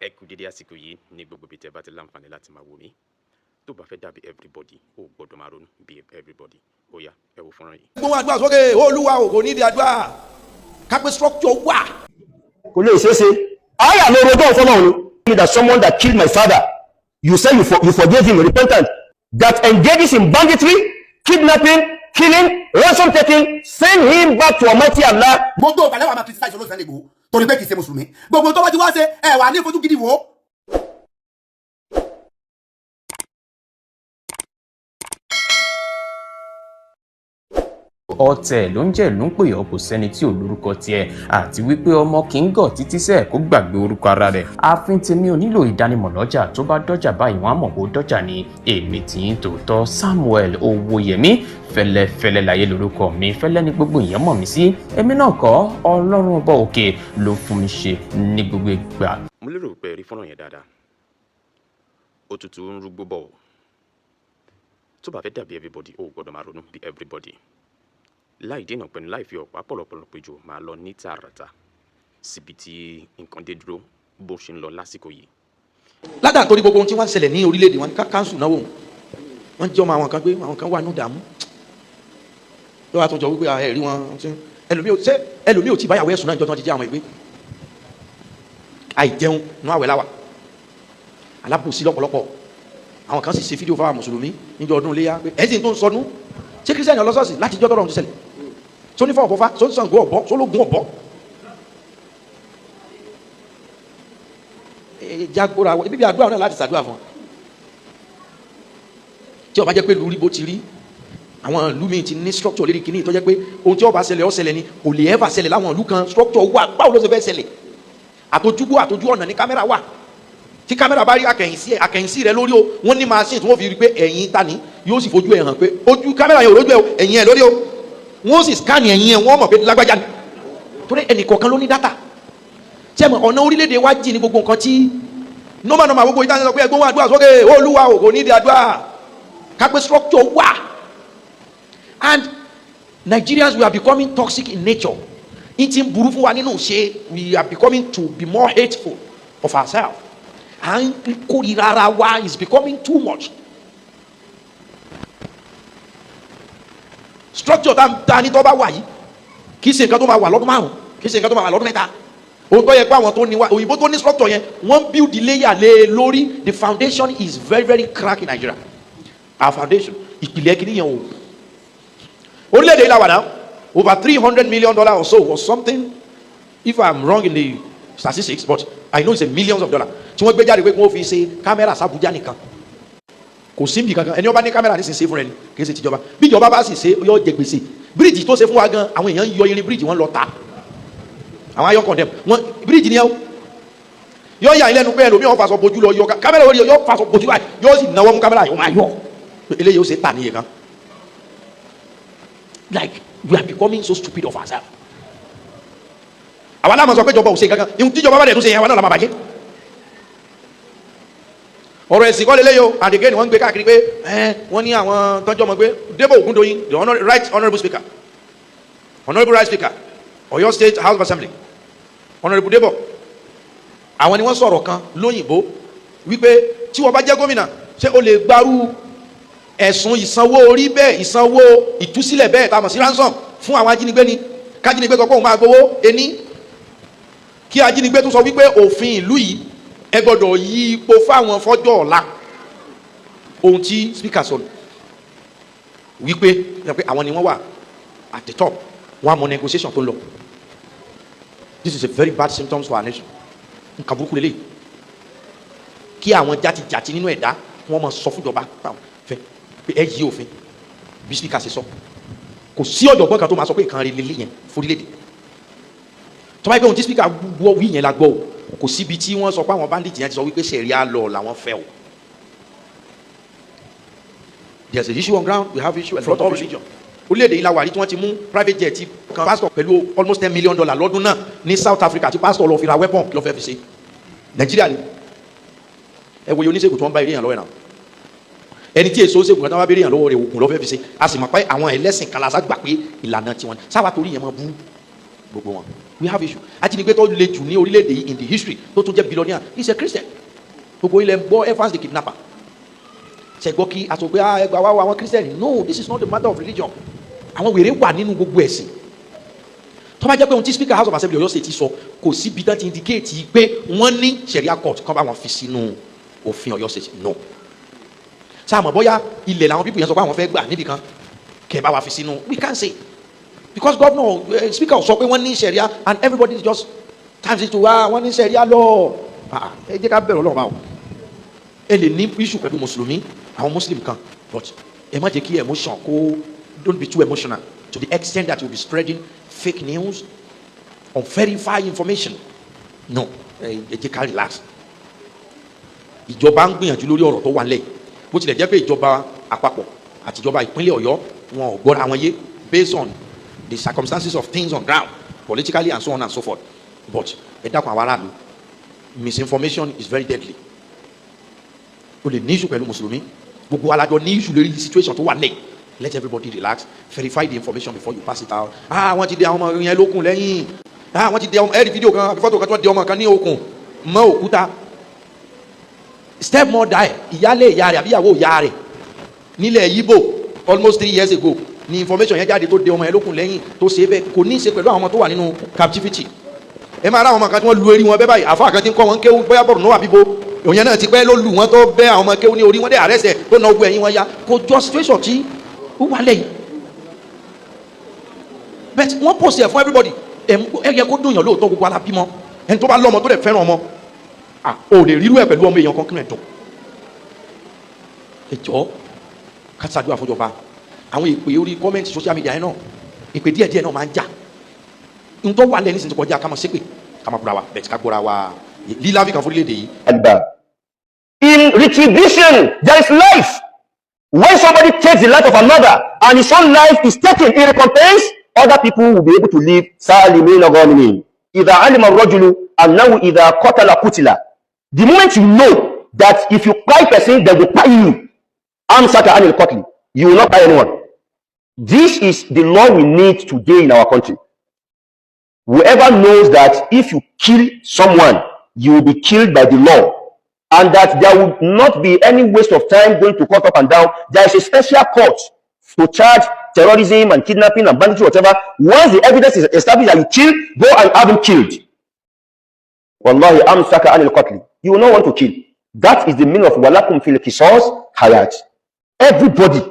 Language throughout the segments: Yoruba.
ẹ kú dédé àsìkò yìí ní gbogbo ibi tẹ́ bá ti láǹfààní láti máa wò mí tó bá fẹ́ dàbí everybody ó gbọ́dọ̀ máa ronú bí everybody ó yá ẹ wo fọ́nrán yìí. gbogbo àdúrà sókè olúwa ò kò ní ìdí àdúrà kápẹ́ structure wà. kò lè ṣeé ṣe àyà ló rojọ́ fọlọ́run ni that someone that killed my father you say you forgave him repentant that engages in banditry kidnapping killing ransom taking send him back to Almighty Allah. gbogbo ìbàlẹ̀ wa máa criticize olóòfẹ́ Igboho torí pé kì í ṣe mùsùlùmí gbogbo tó bá ti wá ṣe ẹ wà ní ìfojú gidi wò ó. ọ̀tẹ̀ ló ń jẹ́ ìlú ń pè ọ́ kò sẹ́ni tí ò lórúkọ tiẹ̀ àti wípé ọmọ kì í gọ̀ títí sẹ́ẹ̀ kó gbàgbé orúkọ ara rẹ̀ ààfin tèmi ò nílò ìdánimọ̀ lọ́jà tó bá dọ́jà báyìí wọ́n á mọ̀ kó dọ́jà ni èmi tì í tòótọ́ Samuel Owóyẹmí fẹ́lẹ́fẹ́lẹ́ láyé lórúkọ mi fẹ́lẹ́ ní gbogbo ìyẹn mọ̀ mí sí èmi náà kọ́ Ọlọ́run ọba òkè ló fún mi ṣe ní gbogbo ìgbà. mo lérò pé rí fọ́nrán yẹn dáadáa òtútù ń rúgbó bọ̀ tó bá fẹ́ dàbí everybody ó gbọ́dọ̀ máa ronú bí everybody láì dènà pẹ̀lú láì fi ọ̀pá pọ̀lọpọ̀lọ péjọ máa lọ ní tààràtà síbi tí nǹkan dé dúró bó ṣe ń lọ lásìkò yìí. ládàá torí gbogbo ohun tí wọ́n ń ṣẹlẹ̀ ní orílẹ̀-èdè wọn ká káńsù náwó wọ́n jẹ́ ọmọ àwọn kan pé àwọn kan wà ní ìdààmú lọ́wọ́ àtúnjọ wípé ẹ̀rí wọn ẹlòmíì ò tí báyàwó ẹ̀sùn náà jọ tán ti jẹ́ àwọn ìgbé àìjẹun nú àwẹ̀ láwà alábòsí lọ́pọ̀lọpọ̀ àwọn kan sì ṣe fídíò fáwọn mùsùlùmí níjọ ọdún iléyá pé ẹ̀sìn tó ń sọnù ṣé kírísítẹ́nì ọlọ́sọ̀ọ̀sì láti jọ́ tọ́rọ̀ ń ṣẹlẹ̀ tó ní fọ́ ọ̀bọ̀fá tó ń Ṣàngó ọ̀bọ tó lógun ọ̀bọ. jagbora bíbí àdúrà náà láti ṣàdúrà fún tí ó bá jẹ́ pé lórí bó ti rí àwọn ìlú mi ti ní structure lérí kìíní tó jẹ́ pé ohun tí ó bá ṣẹlẹ̀ ó ṣẹlẹ̀ ni kò lè ever ṣẹlẹ̀ láwọn ìlú kan structure wà báwo ló ṣe fẹ́ ṣẹlẹ̀ àtòjú ọ̀nà ní kámẹ́rà wà tí kámẹ́rà bá rí àkẹ́yìnsí rẹ lórí o wọ́n ní machine tí wọ́n fi rí pé ẹ̀yìn tani yóò sì fojú ẹ̀ hàn pé ojú kámẹ́rà yóò lójú ẹ̀ ẹ̀yìn ẹ̀ lórí o wọ́n sì scan ẹ̀yìn ẹ̀ wọ́n mọ̀ pé lágbájá ni torí ẹnì kọ̀ọ̀kan ló ní data tí ẹ mọ̀ ọ̀nà orílẹ̀-èdè wa jì ní gbogbo nǹkan tí nọ́mà gbogbo ìdáhùn sọ pé ẹgbọ́n àdúrà sókè olúwa ò kò ní ìdí àdúrà kápẹ́ structure wà. And Nigerians, we are becoming toxic in nature ìtì ń burú fún wa nínú ṣe we are becoming to be more hateful of ourselves and kórìíra ara wa is becoming too much. Structure ta ni tó bá wà yìí kì í ṣe nǹkan tó máa wà lọ́dún márùn kì í ṣe nǹkan tó máa wà lọ́dún mẹ́ta ohun tó yẹ pé àwọn tó ní wa òyìnbó tó ní structure yẹn wọ́n build the layer lé lórí the foundation is very very crack in Nigeria our foundation ìpìlẹ̀ kìíní yẹn o orílẹ̀-èdè ilà wà náà over $300 million or so or something if I'm wrong in the statistics but I know it's a millions of dollars tí wọ́n gbé jáde pé wọ́n fi ṣe kámẹ́rà sàbújá nìkan kò sí níbi kankan ẹni ó bá ní kámẹ́rà ní sì ṣe fún rẹ ni kì í ṣe tìjọba bí ìjọba bá sì ṣe yóò jẹ gbèsè bíríìjì tó ṣe fún wa gan àwọn èèyàn yọ irin bíríìjì wọn lọ ta àwọn ayọ kọ̀ndẹ̀m wọn bíríìjì ni ẹ yóò yà ilé ẹnu pé ẹlòmíràn faṣọ bojú lọ yọ kámẹ́rà orí yóò faṣọ bojú báyìí yóò sì náwó mú kámẹ́rà yóò máa yọ eléyìí ó ṣe tà níye kan like we are becoming so stupid of ourselves. àwa láwọn sọ pé ìjọba ò ṣe kankan ihun tíjọba bá dẹ̀ tó ṣe yẹn àwa náà la máa bàjẹ́. ọ̀rọ̀ ẹ̀sìn kọ́ lélẹ́yìí o àdìgẹ́ ni wọ́n ń gbé káàkiri pé wọ́n ní àwọn tọ́jú ọmọ gbé Debo Ogundoyin the honourable speaker Ọ̀yọ́ State House of Assembly honourable Debo àwọn ni wọ́n sọ̀rọ̀ kan lóyìnbó wípé tí wọ́n bá jẹ́ gómìnà ṣé o lè gbarú ẹ̀sùn ìsanwó orí bẹ́ẹ̀ ìsanwó ìtúsílẹ̀ bẹ́ẹ̀ tá a mọ̀ sí ransom fún àwọn ajínigbé ni kájínigbé sọ pé òun máa gbowó ení kí ajínigbé tún sọ wípé òfin ìlú yìí ẹ gbọ́dọ̀ yí ipò fáwọn fọ́jọ́ ọ̀la ohun tí speaker sọ wípé àwọn ni wọ́n wà at the top wọ́n á mọ negotiation tó ń lọ this is a very bad symptom for our nation nǹkan burúkú lélẹ́yìí kí àwọn játijàti nínú ẹ̀dá wọ́n mọ̀ sọ fúnjọba fẹ́ pé ẹ yí òfin bí speaker ṣe sọ kò sí ọ̀jọ̀gbọ́n kan tó máa sọ pé nǹkan rí lélẹ́ yẹn fúrílẹ̀-èdè tó bá yẹ pé ohun tí speaker gbọ́ wí yẹn la gbọ́ o kò síbi tí wọ́n sọ pé àwọn bandits yẹn ti sọ wípé sharia law làwọn fẹ́ o there is a issue on ground we have issue a lot of religion orílẹ̀-èdè ilà wàrí tí wọ́n ti mú private jet kan pastor pẹ̀lú almost $10 million lọ́dún náà ní South Africa tí pastor lọ fi ra weapon lọ́ fẹ́ fi ṣe Nàìjíríà ni ẹ wo oníṣègùn tí wọ́n bá eré yàn lọ́wọ́ náà ẹni tí èso ṣègùn kan tí wọ́n bá eré yàn lọ́wọ́ rẹ̀ òògùn lọ́ fẹ́ fi ṣe a sì mọ̀ pé àwọn ẹlẹ́sìn kalasa gbà pé ìlànà tiwọn sábà torí yẹn máa bú gbogbo wọn. We have issue. Ajínigbé tó le jù ní orílẹ̀-èdè yìí in the history tó tún jẹ́ billionaire, he's a Christian. Gbogbo ilẹ̀ ń gbọ́ Evans the kidnapper. Ṣé gbọ́ kí àtọ̀gbẹ́ ẹgbàá wá àwọn Christian? No, this is not the matter of religion. Àwọn wèrè wà nínú gbogbo ẹ̀sìn. Tó bá jẹ́ pé ohun tí speaker House of Assembly Ọ̀yọ́ State sọ kò sí bí dáńtì indicate pé wọ́n ní Sharia court kan bá wọn fi sínú òfin Ọ̀yọ́ State. No. Sáà mọ̀ bóyá ilẹ̀ làwọn people yẹn sọ pé àwọn fẹ́ gbà níbi kan kẹ̀ bá wa fi sínú. We can't say. Because governor, speaker sọ pé wọ́n ní Sharia and everybody just times it to wọ́n ní Sharia law. Ẹ jẹ́ ká bẹ̀rù Ọlọ́run báwo. Ẹ lè ní issue pẹ̀lú Mùsùlùmí, àwọn Muslim kan, but ẹ má jẹ́ kí emotion kó, don't be too emotional to the extent that you'll be spreading fake news, unverified information. No, ẹ jẹ́ ká relax. Ìjọba ń gbìyànjú lórí ọ̀rọ̀ tó wà lẹ́yìn. Bó tilẹ̀ jẹ́ pé ìjọba àpapọ̀ àti ìjọba ìpínlẹ̀ Ọ̀yọ́ wọn ò gbọ́ra wọn yé based on the circumstances of things on ground, politically and so on and so forth. But ẹ dákun àwọn aráàlú, misinformation is very deadly. O lè ní issue pẹ̀lú Mùsùlùmí, gbogbo alájọ ní issue lórí situation tó wà lẹ́yìn. Let everybody relax, verify the information before you pass it out. Wọ́n ti dé àwọn ọmọ yẹn lókun lẹ́yìn. Wọ́n ti dé ọmọ ẹ̀rí fídíò kan àbí fọ́tò kan tó dé ọmọ kan ní okùn mọ́ òkúta. Step mother ẹ̀ ìyálé ìyá rẹ̀ àbí ìyàwó ìyá rẹ̀ nílẹ̀ Igbo almost 3 years ago ni information yẹn jáde tó dé ọmọ yẹn lókun lẹ́yìn tó ṣe bẹ́ẹ̀ kò ní í ṣe pẹ̀lú àwọn ọmọ tó wà nínú captivity. Ẹ máa rá àwọn ọmọ kan tí wọ́n lu eré wọn bẹ́ẹ̀ báyìí àfáà kan tí ń kọ́ wọn kéwú bóyá bọ̀rọ̀ náà àbíbo òyìn náà ti pẹ́ ló lù wọ́n tó bẹ́ àwọn ọmọ kéwú ní orí wọn dé àrẹ́sẹ̀ tó na ogun ẹ̀yìn wọn ya kò jọ situation tí ó wà lẹ́yìn. But wọ́n post ẹ̀ fún everybody ẹ yẹ kó dùn yàn lóòótọ́ gbogbo alábímọ ẹni tó bá lọ́mọ tó dẹ̀ fẹ́ràn ọmọ ò lè rírú ẹ̀ pẹ̀lú ọmọ èèyàn kan kí ló ẹ̀ dùn. Ẹ jọ̀ọ́ ká ṣàdúrà fúnjọba àwọn ìpè orí kọ́mẹ́ntì social media yẹn náà ìpè díẹ̀díẹ̀ náà máa ń jà n tó wà lẹ́ni sì ti kọjá ká máa ṣépè ká máa búra wa bẹ́ẹ̀ tí ká gbọ́ra wa lílá fi kan fún orílẹ̀-èdè yìí. In retribution, there is life. When somebody takes the life of another and his own life is taken in recompense, other people will be able to live salimin or ghanimin. إذا علم الرجل أنه إذا قتل قتل. The moment you know that if you buy person, they will buy you. Amsaka anil qatl. You will not buy anyone. This is the law we need today in our country. Whoever knows that if you kill someone, you will be killed by the law, and that there will not be any waste of time going to court up and down. There is a special court to charge terrorism and kidnapping and banditry, whatever. Once the evidence is established that you killed, go and have him killed. Wallahi, amsaka anil qatl. You will not want to kill. That is the meaning of walakum fil qisas hayat. Everybody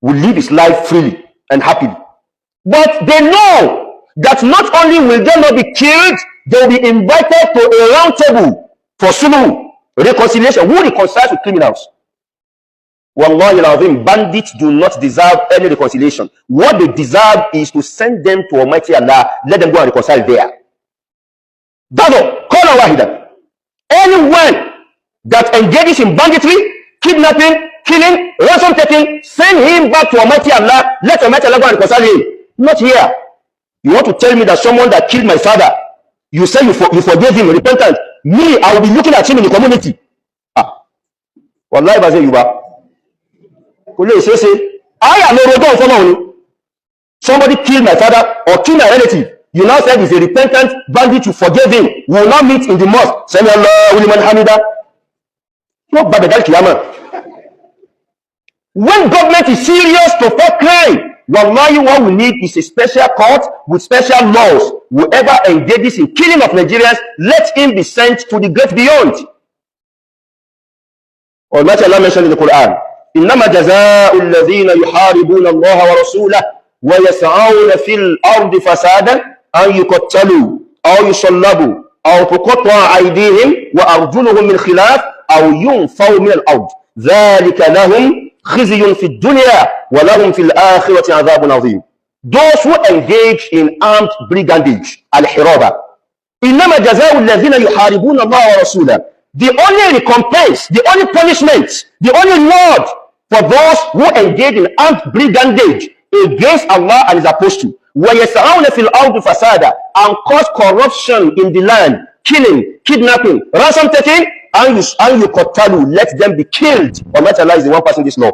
will live his life freely and happily. But they know that not only will they not be killed, they will be invited to a round table for sulhu, reconciliation. Who reconciles with criminals? Wallahi al-azim, bandits do not deserve any reconciliation. What they deserve is to send them to Almighty Allah. Let them go and reconcile there. That's all. Call wahida. Anyone that engages in banditry, kidnapping, killing, ransom taking, send him back to Almighty Allah. Let Almighty Allah go and reconcile him. Not here. You want to tell me that someone that killed my father, you say you forgave him, repentant. Me, I will be looking at him in the community. Wallahi baze Ijoba. Somebody killed my father or killed my relative. You now said he's a repentant bandit, you forgave him. We will not meet in the mosque. Sami Allahu liman hamida. No babedal kiyama. When government is serious to fight crime, wallahi, what we need is a special court with special laws. Whoever engages in killing of Nigerians, let him be sent to the great beyond. Almighty Allah mentioned in the Quran, إنما جزاء الذين يحاربون الله ورسوله ويسعون في الأرض فسادا أن يقتلوا أو يصلبوا أو تقطع أيديهم وأرجلهم من خلاف أو ينفوا من الأرض ذلك لهم خزي في الدنيا ولهم في الآخرة عذاب عظيم. Those who engage in armed brigandage, al-hiraba, إنما جزاء الذين يحاربون الله ورسوله. The only recompense, the only punishment, the only reward for those who engage in armed brigandage against Allah and His apostle, وَيَسْعَوْنَ فِي الْأَرْضِ فَسَادًا, and cause corruption in the land, killing, kidnapping, ransom taking, and yuqtalu, let them be killed. Almighty Allah is the one passing this law.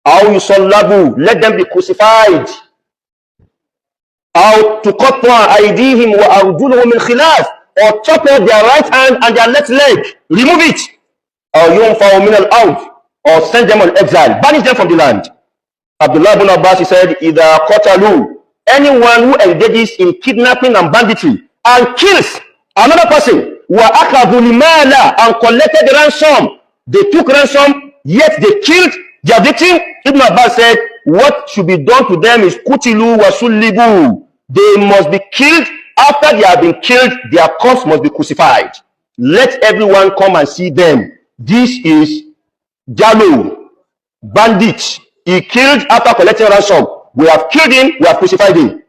أَوْ يُصَلَّبُوا, let them be crucified. أو تقطع أيديهم وأرجلهم من خلاف, or chop off their right hand and their left leg, remove it, أو ينفوا من الأرض, or send them on exile, banish them from the land. Abdullah ibn Abbas, he said, إذا قتلوا, anyone who engages in kidnapping and banditry and kills another person, وأخذوا المال, and collected ransom, they took ransom, yet they killed their victim. Ibn Abbas said, what should be done to them is kutilu wa sullibu. They must be killed. After they have been killed, their corpse must be crucified. Let everyone come and see them. This is Jalo, bandit. He killed after collecting ransom. We have killed him, we have crucified him.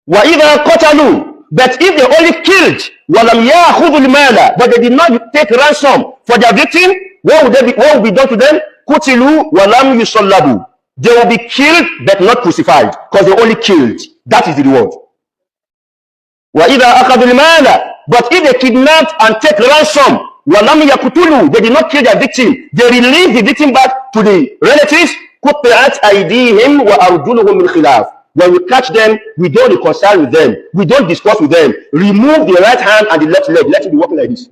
Wa idha qatalu, but if they only killed, walam ya'khudhu al-mala, but they did not take ransom for their victim, what will be done to them? Kutilu walam yusallabu. They will be killed but not crucified, because they only killed. That is the reward. Wa idha akhadhu al-mala, but if they kidnapped and take ransom, walam yaqtulu, they did not kill their victim, they release the victim back to the relatives. Qutti'at aydihim wa arjuluhum min khilaf. When we catch them, we don't reconcile with them, we don't discuss with them. Remove the right hand and the left leg, let it be walking like this.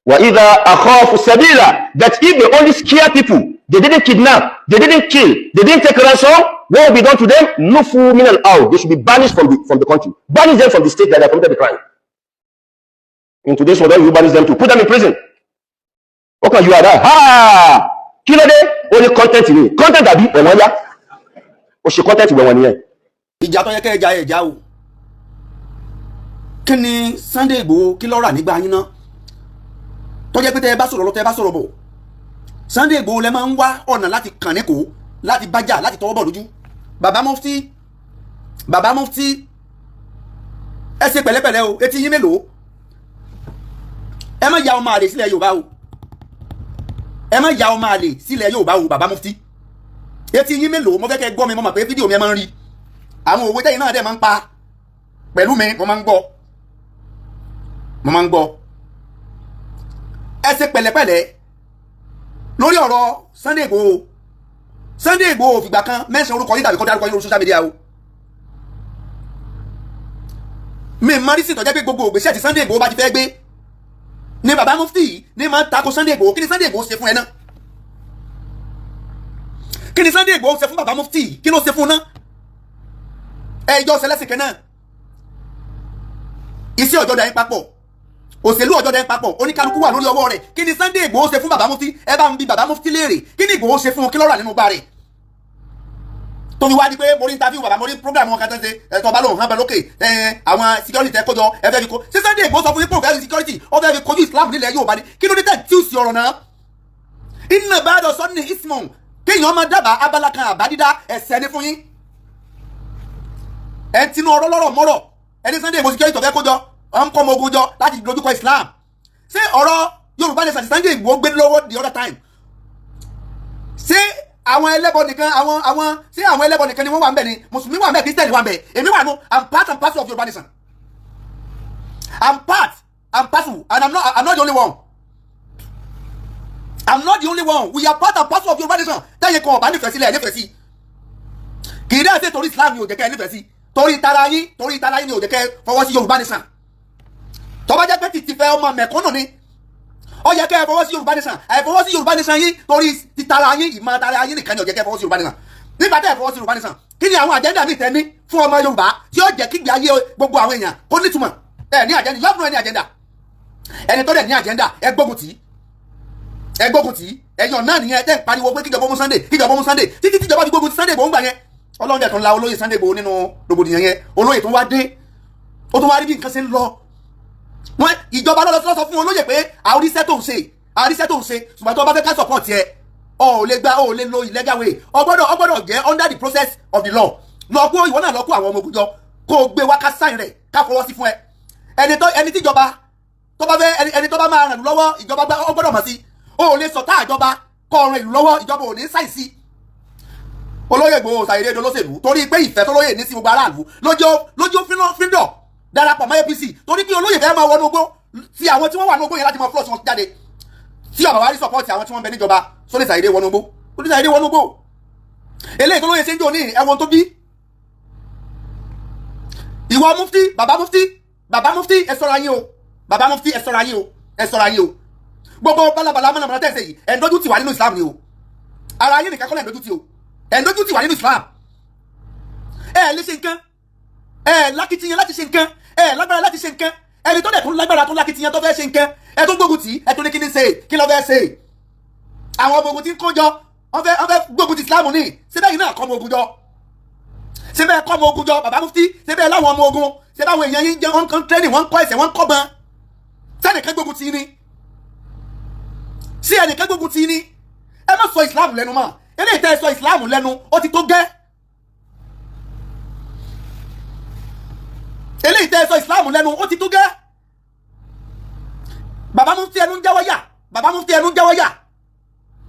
وَإِذَا أَخَافُ سَبِيلًا, that if they only scare people, they didn't kidnap, they didn't kill, they didn't take ransom, what will be done to them? نُفُوا مِنَ الْأَرْضِ, they should be banished from the country. Banish them from the state that they committed the crime. In today's world, you banish them to put them in prison. Okay, you are there. Ha! Kí ló dé? Only content in it. Content àbí ẹ̀wọ̀n yá. O ṣe content ìwẹ̀ wọn nìyẹn. Ìjà tó yẹ kẹ́ ẹja ẹja o. Kí ni Sunday Igboho kí ló rà nígbà yín náà? Tó jẹ́ pé tẹ́ ẹ bá sọ̀rọ̀ lọ tẹ́ ẹ bá sọ̀rọ̀ bọ̀. Sunday Igboho lẹ máa ń wá ọ̀nà láti kàn ní kò, láti bájà, láti tọwọ́ bọ̀ lójú. Bàbá Mufti, ẹ ṣe pẹ̀lẹ́pẹ̀lẹ́ o, etí yín mélòó? Ẹ má ya ọmọ àlè sílẹ̀ Yorùbá o. Ẹ má ya ọmọ àlè sílẹ̀ Yorùbá o, Bàbá Mufti. Etí yín mélòó? Mo fẹ́ kẹ́ gbọ́ mi, mo mọ̀ pé fídíò mi ẹ máa ń rí. Àwọn òwe tẹ́yìn náà dẹ̀ máa ń pa pẹ̀lú mi, mo máa ń gbọ́. Ẹ ṣe pẹ̀lẹ́pẹ̀lẹ́ lórí ọ̀rọ̀ Sunday Igboho. Sunday Igboho fìgbà kan mention orúkọ yín tàbí kọ́ dárúkọ yín lórí social media o. Mi mọ̀ rí sí ìtọ́jẹ́ pé gbogbo ògbésẹ̀ tí Sunday Igboho bá ti fẹ́ gbé ni Bàbá Mufti ní máa ń tako Sunday Igboho. Kí ni Sunday Igboho ṣe fún ẹ náà? Kí ni Sunday Igboho ṣe fún Bàbá Mufti? Kí ló ṣe fún náà? Ẹjọ́ ṣẹlẹ́sìn kan náà. Iṣẹ́ ọjọ́ dà yín papọ̀, òṣèlú ọjọ́ dà yín papọ̀, oníkálukú wà lórí ọwọ́ rẹ̀. Kí ni Sunday Igboho ṣe fún Bàbá Mufti? Ẹ bá ń bi Bàbá Mufti léèrè. Kí ni Igboho ṣe fún? Kí ló rà nínú gbà rẹ̀? Tó fi wá di pé mo rí interview bàbá, mo rí program wọn kan tó ń ṣe ẹ̀tọ́ bá lóhùn hàn bẹ lókè àwọn security tẹ́ kójọ ẹ fẹ́ fi kó. Ṣé Sunday Igboho sọ fún yín pé òun fẹ́ fi security ó fẹ́ fi kojú Islam nílẹ̀ Yorùbá ni? Kí ló dé tẹ̀ tí ó sì ọ̀rọ̀ náà? Iná bá dọ̀ sọ́ni ismon kéèyàn máa dábàá abala kan àbádídá ẹ̀sẹ̀ ní fún yín. Ẹ tinú ọ̀rọ̀ lọ́rọ̀ mọ́rọ̀ ẹni Sunday Igboho security tó fẹ́ kójọ ọ̀n kọ́ ọmọ ogun jọ láti dojúkọ Islam. Ṣé ọ̀rọ̀ Yorùbá nation Sunday Igboho gbé lọ́wọ́ the other time? Ṣé àwọn ẹlẹ́bọ nìkan ṣé àwọn ẹlẹ́bọ nìkan ni wọ́n wà ń bẹ̀ ni? Mùsùlùmí wà ń bẹ̀, Christian wà ń bẹ̀, èmi wà nù. I'm part and parcel of Yorùbá nation. I'm part and parcel, and I'm not the only one. I'm not the only one. We are part and parcel of Yorùbá nation. Táyé kan ọ̀bá nífẹ̀ẹ́ sílẹ̀ nífẹ̀ẹ́ sí. Kì í dẹ́ ṣe torí Islam ni ò jẹ́ kẹ́ nífẹ̀ẹ́ sí. Torí tara yín ni ò jẹ́ kẹ́ fọwọ́ sí Yorùbá nation. Tó bá jẹ́ pé ti fẹ́ ọmọ mẹ̀kúnnù ni, ó yẹ kẹ́ fọwọ́ sí Yorùbá nation. Ẹ fọwọ́ sí Yorùbá nation yín torí ti tara yín, ìmọ̀ tara yín nìkan ni ò jẹ́ kẹ́ fọwọ́ sí Yorùbá nation. Nígbà tẹ́ ẹ fọwọ́ sí Yorùbá nation, kí ni àwọn àjẹ́ndà mi tẹ́ ní fún ọmọ Yorùbá tí ó jẹ́ kígbe ayé gbogbo àwọn èèyàn kó nítumọ̀? Ẹ ní àjẹ́ndà, yọ́pùnú ẹ ní àjẹ́ndà. Ẹni tó dẹ̀ ní àjẹ́ndà ẹ gbógun tì í. Ẹ̀yàn náà nìyẹn tẹ́ ń pariwo pé kíjọba mú Sunday títí tíjọba fi gbógun ti Sunday Igboho ń gbà yẹn. Ọlọ́run dẹ̀ tún la olóyè Sunday Igboho nínú rògbòdìyàn yẹn. Olóyè tó wá dé, ó tún wá rí bí nǹkan ṣe ń lọ. Wọ́n ìjọba lọ́lọ́ sọ fún olóyè pé àríṣẹ́ tó ń ṣe ṣùgbọ́n tó bá fẹ́ ká support yẹ ó lè lo illegal way. Ó gbọ́dọ̀ jẹ́ under the process of the law. Lọ kó ìwọ náà lọ kó àwọn ọmọ ogun jọ kó o gbé wá ká sáìn rẹ̀ ká fọwọ́ sí fún ẹ. Ẹni tíjọba tó bá fẹ́ ẹni tó bá máa ràn lọ́wọ́ ìjọba ó gbọ́dọ̀ mọ̀ sí. Ó lè sọ̀tá ìjọba kó ọ̀ràn ìlú lọ́wọ́ ìjọba ò ní sáì sí. Olóyè Igboho ṣàìdé dolóṣèlú torí pé ìfẹ́ tó lóyè ní sí gbogbo aráàlú lójó fíndọ̀ darapọ̀ mọ́ APC torí pé olóyè fẹ́ máa wọnú ogbó tí àwọn tí wọ́n wà ní ogbó yẹn láti máa flush wọn jáde tí ọ̀bà wá rí support àwọn tí wọ́n bẹ níjọba sólè ṣàìdé wọnú ogbó. eléyìí tó lóye ṣe ń jò ní ẹ̀wọ̀n tó bí ìwọ mufti bàbá mufti ẹ ṣọ́ra yín o bàbá mufti ẹ ṣọ́ra yín o ẹ ṣọ́ra yín o gbogbo balabala mọ̀nàmọ́ná tẹ̀sẹ̀ yìí ẹ̀ ń dójú tì wá nínú Islam ni o ara yín nìkan kọ́ lẹ̀ ń dójú tì o ẹ̀ ń dójú tì wá nínú Islam ẹ̀ lè ṣe nǹkan ẹ̀ lákìtìyàn láti ṣe nǹkan ẹ̀ lágbára láti ṣe nǹkan ẹni tó dẹ̀ tún lágbára tó lákìtìyàn tó fẹ́ ṣe nǹkan ẹ̀ tó gbógun tì ẹ̀ tó ní kí ni ṣe kí ló fẹ́ ṣe àwọn ọmọ ogun tí ń kó jọ wọ́n fẹ́ gbógun ti Islam ní síbẹ̀ yìí náà kọ́ ọmọ ogun jọ síbẹ̀ kọ́ ọmọ ogun jọ bàbá mufti síbẹ̀ láwọn ọmọ ogun síbẹ̀ àwọn èèyàn yín jẹ́ wọ́n kàn training wọ́n kọ́ ẹsẹ̀ wọ́n kọ́ ban sẹ́nìkan gbógun ti ní sí ẹnìkan gbógun ti ní ẹ má sọ Islam lẹ́nu mọ́ eléyìí tẹ́ ẹ sọ Islam lẹ́nu ó ti tó gẹ́ eléyìí tẹ́ ẹ sọ Islam lẹ́nu ó ti tó gẹ́ bàbá mufti ẹnu ń jáwọ́ yà bàbá mufti ẹnu ń jáwọ́ yà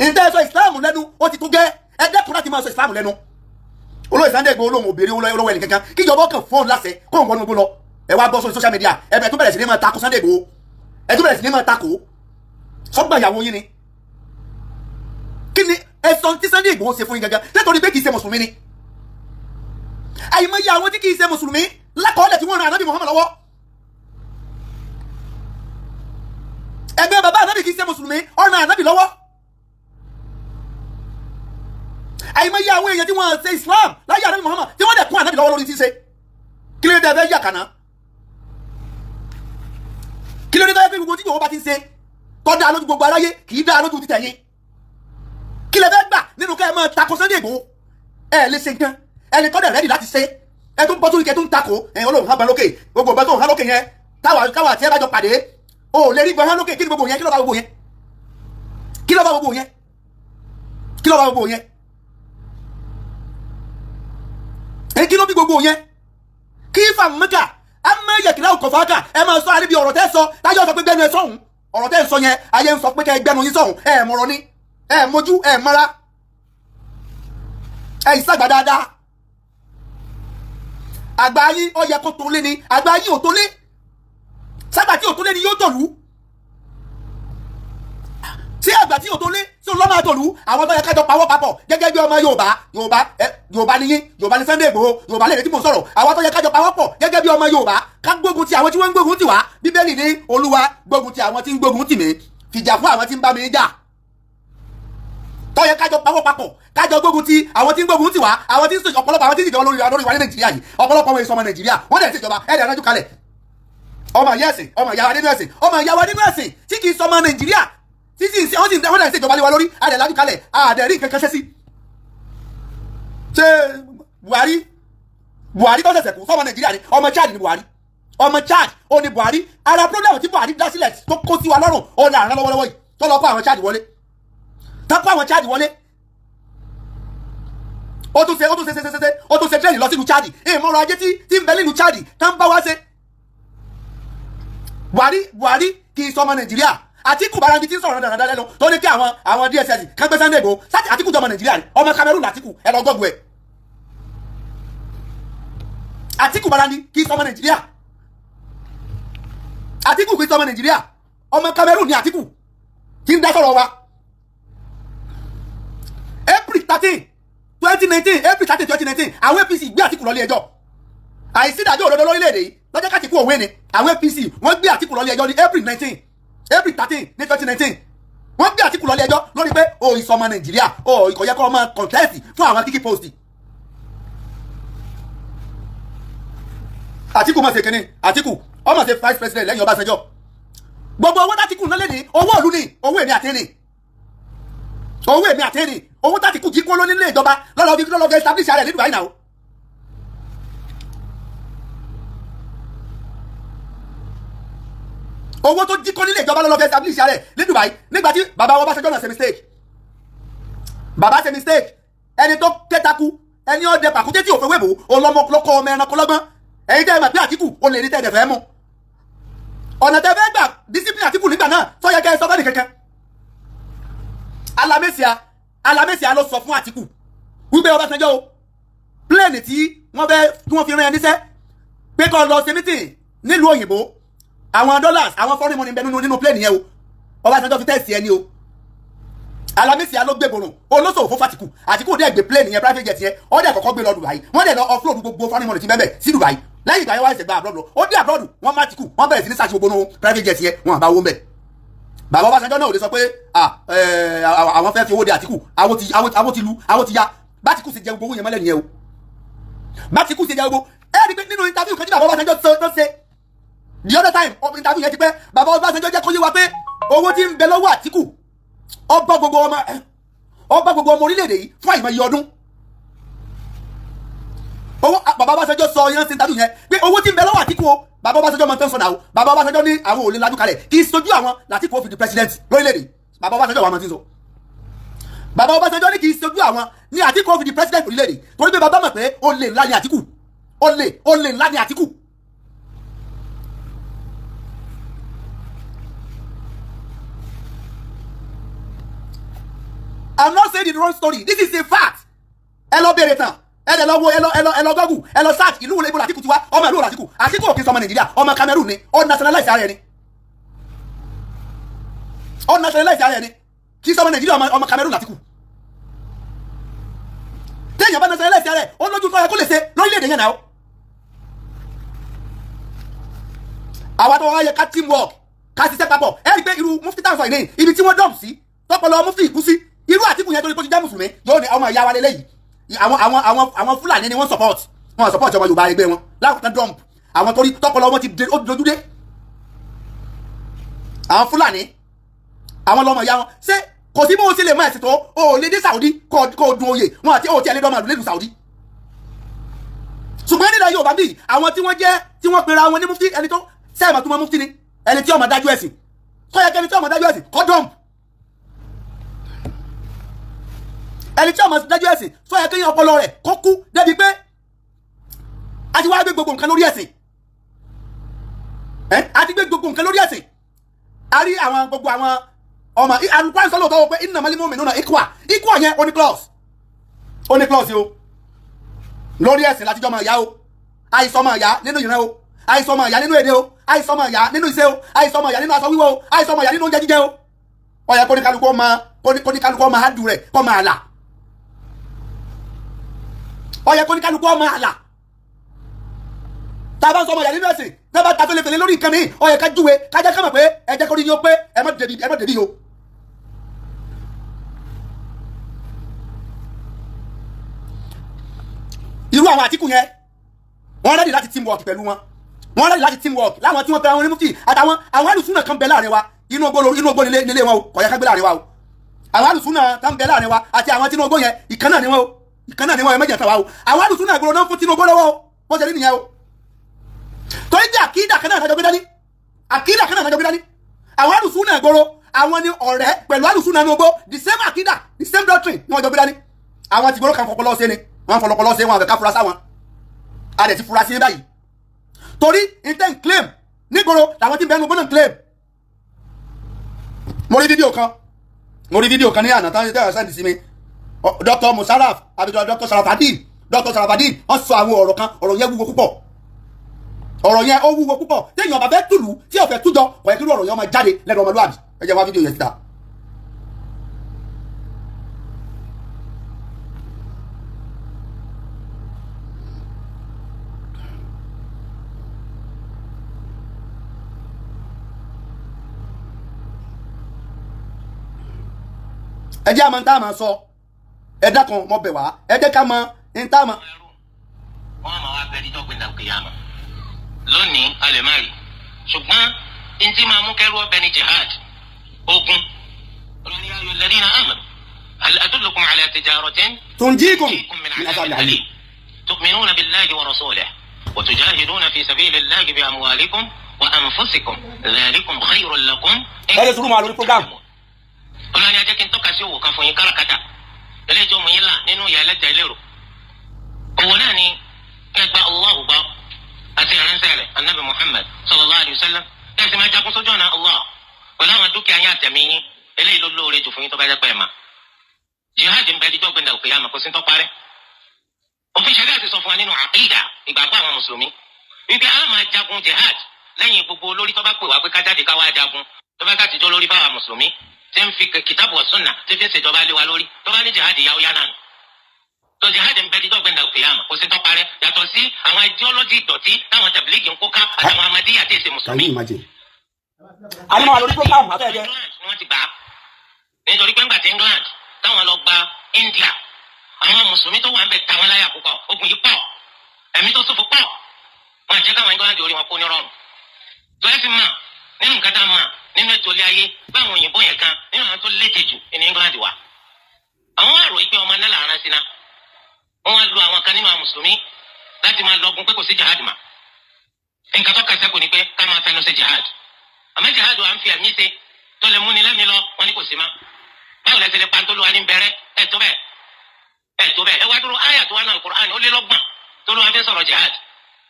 ǹtẹ́ ẹ sọ Islam lẹ́nu ó ti tó gẹ́ ẹ dẹ́kun láti máa sọ Islam lẹ́nu olóyè Sunday Igboho olóhùn obìnrin olówó ẹnì kankan kíjọba kan fóònù láṣẹ kó ń wọnú gbó lọ ẹ wá bọ́ sórí social media ẹ bẹ̀ tó bẹ̀rẹ̀ sí ní máa takò Sunday Igboho ẹ tó bẹ̀rẹ̀ sí ní máa takò sọ́gbà ìyàwó yín ni kí ni ẹ̀sán tí Sunday Igboho ṣe fún yín gangan nítorí pé kì í ṣe mùsùlùmí ni àyìnbóyè àwọn tí kì í ṣe mùsùlùmí lákọọ́lẹ̀ tí wọ́n ran Ànábì Muhammad lọ́wọ́ ẹgbẹ́ bàbá Ànábì kì í ṣe mùsùlùmí ọ̀ràn Ànábì lọ́wọ́ àyìnbóyè àwọn èèyàn tí wọ́n ṣe Islam láyé Ànábì Muhammad tí wọ́n dẹ̀ kún Ànábì lọ́wọ́ lórí tí ṣe kí ló dé fẹ́ yà kàná kí ló dé fẹ́ gbogbo tí Ìgbòho bá ti ṣe tọ́ da lójú gbogbo aráyé kì í dá lójú títẹ̀ yín kí lè fẹ́ gbà nínú kẹ́ ẹ máa takò Sunday Igboho ẹ lè ṣe nǹkan ẹni tọ́ dẹ̀ rẹ́dì láti ṣe ẹ tún bọ́ sórí kẹ́ tó ń takò ẹ̀yin olóhùn hàn bá lókè gbogbo ọba tó ń hàn lókè yẹn káwa àti ẹ bá jọ pàdé o lè rí gbọ́ hàn lókè kí ni gbogbo yẹn kí ló bá gbogbo yẹn kí ló bá gbogbo yẹn kí ló bá gbogbo yẹn kí ló bí gbogbo yẹn kí fàmùkà amáyẹ̀kìlá òkòfàkà ẹ máa sọ àríbi ọ̀rọ̀ tẹ́ sọ táyọ̀ sọ pé gbẹ́nu ẹ sọ̀hún ọ̀rọ̀ tẹ́ ń sọ yẹn ayé ń sọ pé kẹ́ gbẹ́nu yín sọ̀hún ẹ mọ̀rọ̀ ni ẹ mojú ẹ mara ẹ ìsàgbà dáadáa àgbà yín ó yẹ kó tó lé ni àgbà yín ò tó lé ságbà tí ò tó lé ni yóò tọ̀lú tí àgbà tí ò tó lé tí olóòmà àtọ̀lú àwọn tó yẹ kájọ pawọ́ papọ̀ gẹ́gẹ́ bí ọmọ Yorùbá ni yín Yorùbá ni Sunday Igboho Yorùbá lè tí mò ń sọ̀rọ̀ àwọn tó yẹ kájọ pawọ́ pọ̀ gẹ́gẹ́ bí ọmọ Yorùbá ká gbógun ti àwọn tí wọ́n ń gbógun tì wá Bíbélì ní Olúwa gbógun ti àwọn tí ń gbógun tì mí fìjà fún àwọn tí ń bá mi jà tó yẹ kájọ pawọ́ papọ̀ kájọ gbógun ti àwọn tí ń gbógun tì wá àwọn tí ń sèjọ ọ̀pọ̀lọpọ̀ àwọn tí ń ṣèjọba lórí wa ní Nàìjíríà yìí ọ̀pọ̀lọpọ̀ wọn èso ọmọ Nàìjíríà wọ́n dẹ̀ ṣèjọba ẹ̀dẹ̀ anájú kalẹ̀ ọmọ ìyá ẹ̀sìn ọmọ ìyá wa nínú ẹ̀sìn ọmọ ìyá wa nínú ẹ̀sìn tí kì í sọmọ Nàìjíríà títí wọ́n dẹ̀ ṣèjọba lé wa lórí adẹ̀ lájú kalẹ̀ adẹ̀ rí nǹkan kan ṣe sí ṣé Buhari tó ṣẹ̀ṣẹ̀ kú sọmọ Nàìjíríà ni ọmọ Chad ni Buhari ọmọ Chad ó ní Buhari ara problem tí Buhari dá sílẹ̀ tó kó sí wa lọ́rùn ó ní àrùn lọ́wọ́lọ́wọ́ yìí tó lọ kó àwọn Chad wọlé tó kó àwọn Chad wọlé ó tún ṣe tẹ́lẹ̀ lọ sínú Chad ìmọ̀ràn ajé tí ń bẹ nínú Chad tó ń bá wá ṣe Buhari kì í sọmọ Nàìjíríà Àtíkù Báràndì tí ń sọ̀rọ̀ dáadáa lẹ́nu tó ní kí àwọn DSS kan gbé Sunday Igboho sáti Àtíkù jọmọ Nàìjíríà ni ọmọ Cameroon Àtíkù ẹ lọ gbọ́gbọ́ ẹ̀ Àtíkù Báràndì kì í sọmọ Nàìjíríà Àtíkù kì í sọmọ Nàìjíríà ọmọ Cameroon ni Àtíkù kí ń dá sọ̀rọ̀ wa April 13 2019 àwọn APC gbé Àtíkù lọ ilé ẹjọ́ àìsí ìdájọ́ òdodo lórílẹ̀‐èdè yìí lọ́jọ́ kàtíkù òwe ni àwọn APC wọ́n gbé Àtíkù lọ ilé ẹjọ́ ní April 13 ní 2019 wọ́n gbé Àtíkù lọ ilé ẹjọ́ lórí pé o ìsọmọ Nàìjíríà o ìkọ̀yẹ́ kọ́ ọmọ kọ̀ǹtẹ́ẹ̀sì fún àwọn kíkí post Àtíkù mọ̀ sí kínní Àtíkù ọmọ sí vice president lẹ́yìn Ọbásanjọ́ gbogbo owó tàtíkù náà lé ní owó òlu ní owó èmi àtẹ́ni owó tàtíkù jí kó ló nílé ìjọba lọ́lọ́ fi establish ààrẹ nílùú àyìnà o owó tó jí kó nílé ìjọba lọ́lọ́ fi establish ààrẹ ní Dubai nígbàtí bàbá wọn Ọbásanjọ́ náà ṣe mistake ẹni tó kẹtaku ẹni ọdẹ pàkúté tí òfin wébò olọmọkọlọkọ ọmọ ẹranko lọ́gbọ́n ẹ̀yin tẹ́ ẹ mọ̀ pé Àtíkù ó lè rí tẹ́ ẹ fẹ́ mú ọ̀nà tẹ́ fẹ́ gbà discipline Àtíkù nígbà náà tó yẹ kẹ́ ẹ sọ fẹ́ nìkankan Alámẹ́síà ló sọ fún Àtíkù wípé Ọbásanjọ́ o pléènì tí wọ́n fi rán ẹ níṣẹ́ pé kó lọ ṣe meeting nílùú òyìnbó àwọn dollars àwọn foreign money bẹ nínú pléènì yẹn o Ọbásanjọ́ fi tẹ́sì ẹni o Alamisi alógbèbòrò olóṣòwò fún Fatiku Àtíkù dẹ̀ gbé plane yẹn private jet yẹn ó dẹ̀ kọ́kọ́ gbé lọ Dubai wọ́n dẹ̀ lọ offload gbogbo foreign money ti bẹ́ẹ̀ sí Dubai lẹ́yìn ìgbà yẹn wá ẹsẹ̀ gba abroad lọ ó dé abroad wọ́n má Àtíkù wọ́n bẹ̀rẹ̀ sí ní sàṣì gbogbo nù private jet yẹn wọ́n àbá owó mbẹ̀. Bàbá Ọbásanjọ́ náà ò lè sọ pé àwọn fẹ́ fi owó de Àtíkù àwọn ti lu àwọn ti ya bátìkù sì jẹ gbogbo yẹn mọ́lẹ̀ nìyẹn o bátìkù sì jẹ gbogbo ẹ rí pé nínú interview kan tí bàbá Ọbásanjọ́ tó ṣe the other time interview yẹn ti pẹ́ bàbá Ọbásanjọ́ jẹ́ kó yé wa pé owó tí ń bẹ lọ́wọ́ Àtíkù ọgbà gbogbo ọmọ orílẹ̀-èdè yìí fún àìmọye ọdún owó bàbá Ọbásanjọ́ sọ yẹn sí interview yẹn pé owó tí ń bẹ lọ́wọ́ Àtíkù o bàbá Ọbásanjọ́ máa tán sọ náà o bàbá Ọbásanjọ́ ní àwọn ò lè lajú kalẹ̀ kì í sojú àwọn l'Àtíkù ó fi di president lórílẹ̀-èdè bàbá Ọbásanjọ́ wà máa ti sọ bàbá Ọbásanjọ́ ní kì í sojú àwọn ní Àtíkù ó fi di president orílẹ̀-èdè torí pé bàbá mọ̀ pé ó lè ńlá ní Àtíkù ó lè ńlá ní Àtíkù. I'm not saying the wrong story. This is a fact. Ẹ lọ bèrè tán. Ẹ lọ wo ẹ lọ Google. Ẹ lọ search ìlú wo Àtíkù ti wá. Ọmọ ìlú Àtíkù. Àtíkù ò kì í sọmọ Nàìjíríà. Ọmọ Cameroon ni. Ó nationalize ara ẹ̀ ni. Ó nationalize ara ẹ̀ ni. Kì í sọmọ Nàìjíríà ọmọ Cameroon Àtíkù. Téèyàn bá nationalize ara ẹ̀, ó lójú tó yẹ kó lè ṣe lórílẹ̀-èdè yẹn náà. Àwa tó wá yẹ ká teamwork. Ká ṣiṣẹ́ papọ̀. Ẹ rí pé irú mufti táwọn sọ ìní ibi tí wọ́n dump sí. Tọ́pọ̀lọ́ mufti ìkú sí. Irú Àtíkù yẹn torí pé ó ti jẹ́ mùsùlùmí yóò ní ọmọ ìyá wa lélẹ́yìí àwọn Fúlàní ni wọ́n support ọmọ Yorùbá ẹgbẹ́ wọn láwùjọ dump àwọn torí tọ́pọ̀lọ́ wọn ti dojú dé àwọn Fúlàní àwọn lọ́mọ ìyá wọn ṣé kò sí bó ṣe lè máa ṣètò o lè dé Saudi kó dun oyè wọn àti òtí ẹlẹ́dọ́ máa lù lẹ́nu Saudi ṣùgbọ́n nílẹ̀ Yorùbá bíi àwọn tí wọ́n pera wọn ní mufti ẹni tó sẹ́ẹ̀mà tó mọ mufti ni ẹni tí ó máa dájú ẹ̀sìn tó yẹ kẹ́ni tí ó máa dájú ẹ̀sìn kọ́ dump ẹni tí ọmọ dájú ẹ̀sìn sọ yẹ kéèyàn ọpọlọ rẹ̀ kó kú débi pé a ti wá gbé gbogbo nǹkan lórí ẹ̀sìn a ti gbé gbogbo nǹkan lórí ẹ̀sìn a rí àwọn gbogbo àwọn ọmọ alùpàá sọ lóòótọ́ pé innamal mu'minuna ikhwa yẹn ó ní clause o lórí ẹ̀sìn láti jọ ọmọ ìyá o àìsàn ọmọ ìyá nínú ìran o àìsàn ọmọ ìyá nínú èdè o àìsàn ọmọ ìyá nínú iṣẹ́ o àìsàn ọmọ ìyá nínú aṣọ wíwọ̀ o àìsàn ọmọ ìyá nínú oúnjẹ jíjẹ o ó yẹ kóníkálukú ọmọ hádùn rẹ̀ kọ́ máa là ó yẹ kóníkálukú ọmọ àlà tá a bá ń sọ ọmọ ìyá nínú ẹ̀sìn tá a bá ta fẹlẹfẹlẹ lórí nǹkan mi ó yẹ ká júwe ká jẹ́ ká mọ̀ pé ẹ jẹ́ kó rí yín ó pé ẹ má dèbí o. irú àwọn Àtíkù yẹn wọ́n rẹ́dì láti teamwork pẹ̀lú wọn wọ́n rẹ́dì láti teamwork láwọn tí wọ́n pẹ̀lú àwọn onímùtì àtàwọn àwọn àlùsùnà kan bẹ láàrin wa inú ogbó nílé wọn o kò yẹ ká gbé láàrin wa o àwọn àlùsùnà kan bẹ láàrin wa àti àwọn tí inú ogbó yẹn ìkan náà ni wọn o ìkan náà ni wọn ẹ méjì àtàwà o àwọn àlùsùnà ìgboro náà fún Tinubu lọ́wọ́ o wọ́n ṣe rí nìyẹn o torí pé àkídà kan náà àtàjọ gbé dání àwọn àlùsùnà ìgboro àwọn ni ọ̀rẹ́ pẹ̀lú àlùsùnà ní ogbó the same àkídà the same doctrine ni wọ́n jọ gbé dání àwọn ti gboro kan fọpọlọ ṣe ni wọ́n fọlọpọlọ ṣe wọn àbẹ̀ká fura sáwọn a dẹ̀ ti fura sí báyìí torí intent claim nígboro làwọn ti bẹnu gbọ́nà claim mo rí fídíò kan ní àná tán tẹ́lẹ̀ sẹ́ndì sí mi Dr. Musarraf àbí Dr. Sarafadeen wọ́n sọ àwọn ọ̀rọ̀ kan ọ̀rọ̀ yẹn wúwo púpọ̀ téèyàn bá fẹ́ tùlù tí ó fẹ́ tújọ kò yẹ kí ọ̀rọ̀ yẹn máa jáde lẹ́nu ọmọlúwàbí ẹ jẹ́ wá fídíò yẹn síta. ẹ jẹ́ àmọ́ tá a máa sọ ẹ dákun mọ́ bẹ̀ wá ẹ jẹ́ ká mọ ní tá a mọ̀. wọ́n máa wá bẹ́ẹ̀ dídọ́ gbẹ̀dà kìyàmà lónìí a lè má rí ṣùgbọ́n ní tí máa mú kẹ́rù ọbẹ̀ ní jihad ogun olórí ayọ̀ alladhina amanu hal adullukum ala tijaratin tunjikum min adhabin alim tu'minuna billahi wa rasulihi wa tujahiduna fi sabilillahi bi amwalikum wa anfusikum dhalikum khayrun lakum. ẹ lè sùúrù máa lórí program. olórí ajẹ́ kí n tọ́ka sí òwò kan fún yín káràkátà eléjọ́ mọ̀ yín là nínú ìyá ẹlẹ́tẹ̀ ẹlẹ́rọ òwò náà ni kẹgbà Allahu gbà àti ìránṣẹ́ rẹ̀ anabi Muhammad sallallahu alayhi wa sallam kẹsì máa jagun sójú ọ̀nà Allah pẹ̀lú àwọn dúkìá yín àtẹ̀mí yín eléyìí ló lóore jù fún yín tó bá yẹ pẹ́ mà jihad ń bẹ díjọ́ gbẹ̀ndà òkè yàmà kò sí tó parẹ́ òfin ṣẹlẹ̀ ti sọ fún wa nínú àkídà ìgbàgbọ́ àwọn mùsùlùmí wípé a máa jagun jihad lẹ́yìn gbogbo olórí tó bá pè wá pé ká jáde ká wá jagun tó bá ká tìjọ́ lórí báwa mùsùlùmí tí ń fi kìtàbù wa sunna tí fi ń ṣèjọba lé wa lórí tó bá ní jihad yà ó yá náà tó jihad ń bẹ dídọ́ gbẹ̀ndà òkèèyàn kò sí tọ́parẹ́ yàtọ̀ sí àwọn ideology ìdọ̀tí táwọn tàbílíìgì ń kó ká àtàwọn amadíyà tí èsè mùsùlùmí. àdìmọ́ wa lórí program àbẹ́ẹ̀dẹ́. England ni wọ́n ti gbà á nítorí pé ńgbà tí England táwọn lọ gba India àwọn mùsùlùmí tó wà ń bẹ táwọn láyà púpọ̀ ogun yìí pọ̀ ẹ̀mí tó ṣòfò pọ̀ wọn àti káwọn England orí wọn kó ní rọrùn tó ẹ fi mà nínú nǹkan tá a mà nínú ètò ilé ayé báwọn òyìnbó yẹn kan nínú àwọn tó lékè jù ní England wà àwọn àrò ìpín ọmọ náà làárá sí náà wọn wá lu àwọn kan nínú àwọn mùsùlùmí láti máa lọgun pé kò sí jihad mà nǹkan tó kẹsẹ́ kò ní pé ká máa fẹnu sí jihad àmọ́ jihad wa ń fi ẹ̀mí ṣe tó lè múni lẹ́mi lọ wọn ni kò sí ma báwo lẹ́sẹ̀ lè pa tó lu wa ní bẹ̀rẹ̀ ẹ̀ tó bẹ́ẹ̀ ẹ wá dúró àyà tó wà náà Al-Qur'an ó lé lọ́gbọ̀n tó ló wá fi sọ̀rọ̀ jihad